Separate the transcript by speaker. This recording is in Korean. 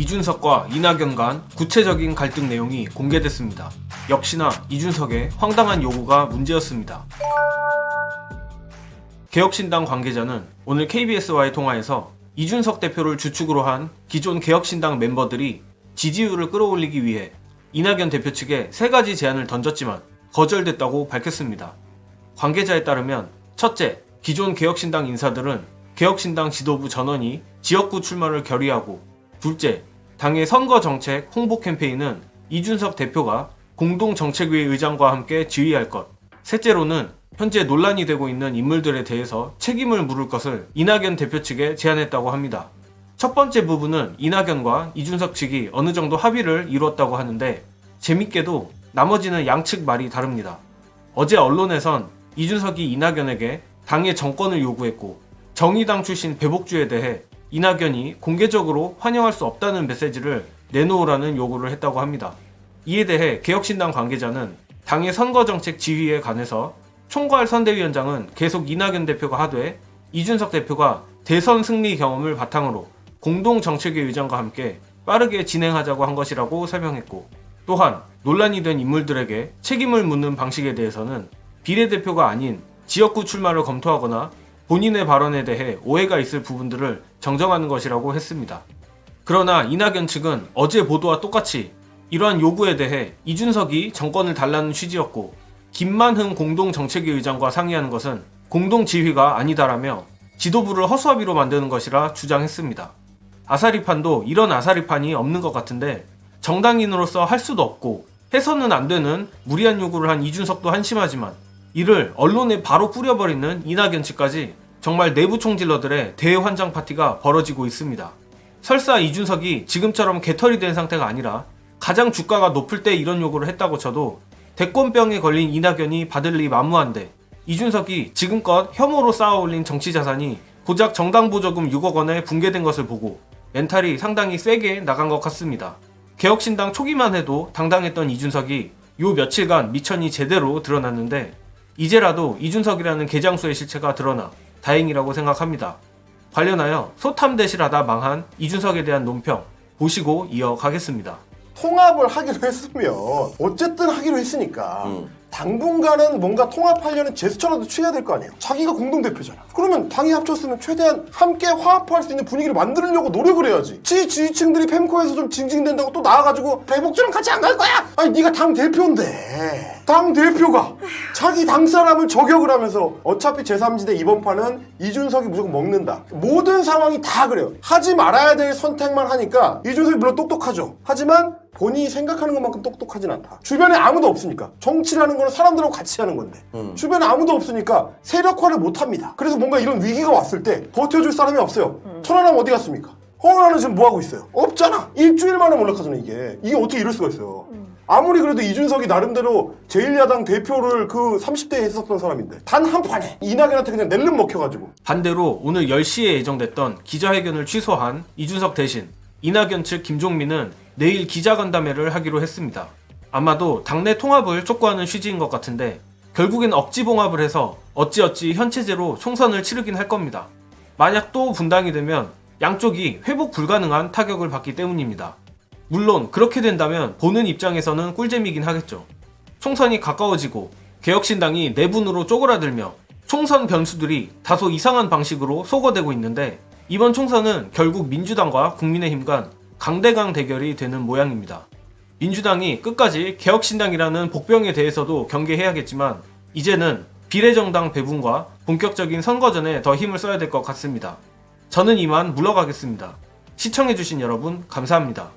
Speaker 1: 이준석과 이낙연 간 구체적인 갈등 내용이 공개됐습니다. 역시나 이준석의 황당한 요구가 문제였습니다. 개혁신당 관계자는 오늘 KBS와의 통화에서 이준석 대표를 주축으로 한 기존 개혁신당 멤버들이 지지율을 끌어올리기 위해 이낙연 대표 측에 3가지 제안을 던졌지만 거절됐다고 밝혔습니다. 관계자에 따르면 첫째, 기존 개혁신당 인사들은 개혁신당 지도부 전원이 지역구 출마를 결의하고, 둘째, 당의 선거정책 홍보 캠페인은 이준석 대표가 공동정책위 의장과 함께 지휘할 것, 셋째로는 현재 논란이 되고 있는 인물들에 대해서 책임을 물을 것을 이낙연 대표 측에 제안했다고 합니다. 첫 번째 부분은 이낙연과 이준석 측이 어느 정도 합의를 이루었다고 하는데, 재밌게도 나머지는 양측 말이 다릅니다. 어제 언론에선 이준석이 이낙연에게 당의 정권을 요구했고, 정의당 출신 배복주에 대해 이낙연이 공개적으로 환영할 수 없다는 메시지를 내놓으라는 요구를 했다고 합니다. 이에 대해 개혁신당 관계자는 당의 선거정책 지휘에 관해서 총괄 선대위원장은 계속 이낙연 대표가 하되, 이준석 대표가 대선 승리 경험을 바탕으로 공동정책위 의장과 함께 빠르게 진행하자고 한 것이라고 설명했고, 또한 논란이 된 인물들에게 책임을 묻는 방식에 대해서는 비례대표가 아닌 지역구 출마를 검토하거나 본인의 발언에 대해 오해가 있을 부분들을 정정하는 것이라고 했습니다. 그러나 이낙연 측은 어제 보도와 똑같이 이러한 요구에 대해 이준석이 정권을 달라는 취지였고, 김만흠 공동정책위 의장과 상의하는 것은 공동지휘가 아니다라며 지도부를 허수아비로 만드는 것이라 주장했습니다. 아사리판도 이런 아사리판이 없는 것 같은데, 정당인으로서 할 수도 없고 해서는 안 되는 무리한 요구를 한 이준석도 한심하지만, 이를 언론에 바로 뿌려버리는 이낙연 측까지 정말 내부 총질러들의 대환장 파티가 벌어지고 있습니다. 설사 이준석이 지금처럼 개털이 된 상태가 아니라 가장 주가가 높을 때 이런 요구를 했다고 쳐도 대권병에 걸린 이낙연이 받을 리 만무한데, 이준석이 지금껏 혐오로 쌓아올린 정치자산이 고작 정당보조금 6억 원에 붕괴된 것을 보고 멘탈이 상당히 세게 나간 것 같습니다. 개혁신당 초기만 해도 당당했던 이준석이 요 며칠간 미천이 제대로 드러났는데, 이제라도 이준석이라는 개장수의 실체가 드러나 다행이라고 생각합니다. 관련하여 소탐대실하다 망한 이준석에 대한 논평 보시고 이어가겠습니다.
Speaker 2: 통합을 하기로 했으면 어쨌든 하기로 했으니까 당분간은 뭔가 통합하려는 제스처라도 취해야 될 거 아니에요. 자기가 공동대표잖아. 그러면 당이 합쳤으면 최대한 함께 화합할 수 있는 분위기를 만들려고 노력을 해야지. 지지층들이 펜코에서 좀 징징댄다고 또 나와가지고 배복주랑 같이 안 갈 거야? 아니 네가 당대표인데, 당대표가 자기 당 사람을 저격을 하면서 어차피 제3지대 이번 판은 이준석이 무조건 먹는다. 모든 상황이 다 그래요. 하지 말아야 될 선택만 하니까 이준석이 물론 똑똑하죠. 하지만 본인이 생각하는 것만큼 똑똑하진 않다. 주변에 아무도 없으니까. 정치라는 거는 사람들하고 같이 하는 건데 주변에 아무도 없으니까 세력화를 못합니다. 그래서 뭔가 이런 위기가 왔을 때 버텨줄 사람이 없어요. 천하람 어디 갔습니까? 허은하는 지금 뭐하고 있어요? 없잖아. 일주일 만에 몰락하잖아. 이게 어떻게 이럴 수가 있어요. 아무리 그래도 이준석이 나름대로 제1야당 대표를 그 30대에 했었던 사람인데 단 한 판에 이낙연한테 그냥 낼름 먹혀가지고.
Speaker 1: 반대로 오늘 10시에 예정됐던 기자회견을 취소한 이준석 대신 이낙연 측 김종민은 내일 기자간담회를 하기로 했습니다. 아마도 당내 통합을 촉구하는 취지인 것 같은데, 결국엔 억지봉합을 해서 어찌어찌 현체제로 총선을 치르긴 할 겁니다. 만약 또 분당이 되면 양쪽이 회복 불가능한 타격을 받기 때문입니다. 물론 그렇게 된다면 보는 입장에서는 꿀잼이긴 하겠죠. 총선이 가까워지고 개혁신당이 내분으로 쪼그라들며 총선 변수들이 다소 이상한 방식으로 소거되고 있는데, 이번 총선은 결국 민주당과 국민의힘 간 강대강 대결이 되는 모양입니다. 민주당이 끝까지 개혁신당이라는 복병에 대해서도 경계해야겠지만, 이제는 비례정당 배분과 본격적인 선거전에 더 힘을 써야 될 것 같습니다. 저는 이만 물러가겠습니다. 시청해주신 여러분 감사합니다.